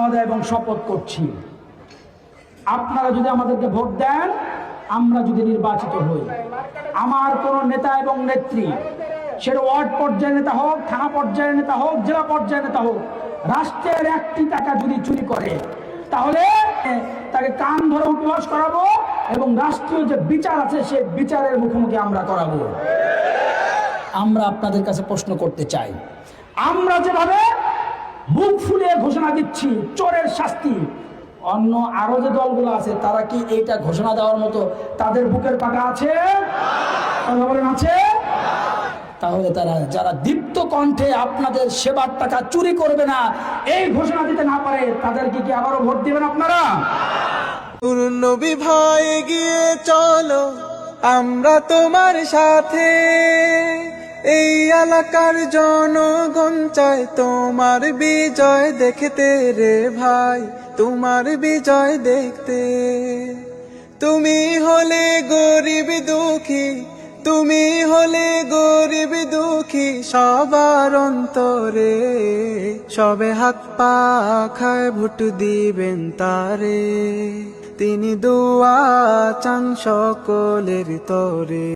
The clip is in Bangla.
ওয়াদা এবং শপথ করছি, আপনারা যদি আমাদেরকে ভোট দেন, আমরা যদি নির্বাচিত হই, আমার কোন নেতা এবং নেত্রী, সেটা ওয়ার্ড পর্যায়ের নেতা হোক, থানা পর্যায়ের নেতা হোক, জেলা পর্যায়ের নেতা হোক, রাষ্ট্রের একটি টাকা যদি চুরি করে, তাহলে তাকে কান ধরে উপবাস করাবো এবং রাষ্ট্রীয় যে বিচার আছে সেই বিচারের মুখোমুখি আমরা করাবো। আমরা আপনাদের কাছে প্রশ্ন করতে চাই, আমরা যেভাবে বুক ফুলিয়ে ঘোষণা দিচ্ছি চোরের শাস্তি, অন্য আরো যে দলগুলো আছে তারা কি এইটা ঘোষণা দেওয়ার মতো তাদের বুকের পাকা আছে? আছে? তাহলে তারা যারা দীপ্ত কণ্ঠে আপনাদের সেবার টাকা চুরি করবে না এই ঘোষণা দিতে না পারে, তাদেরকে কি আবারও ভোট দিবেন আপনারা? নবী ভাই গিয়ে চলো আমরা তোমার সাথে, এই এলাকার জনগণ চায় তোমার বিজয় দেখতে রে ভাই, তোমার বিজয় দেখতে। তুমি হলে গরিব দুঃখী, তুমি হলে গরিব দুঃখী সবার অন্তরে, সবে হাত পা খায় ভোট দিবেন তারে, তিনি দোয়া চান সকলের তরে।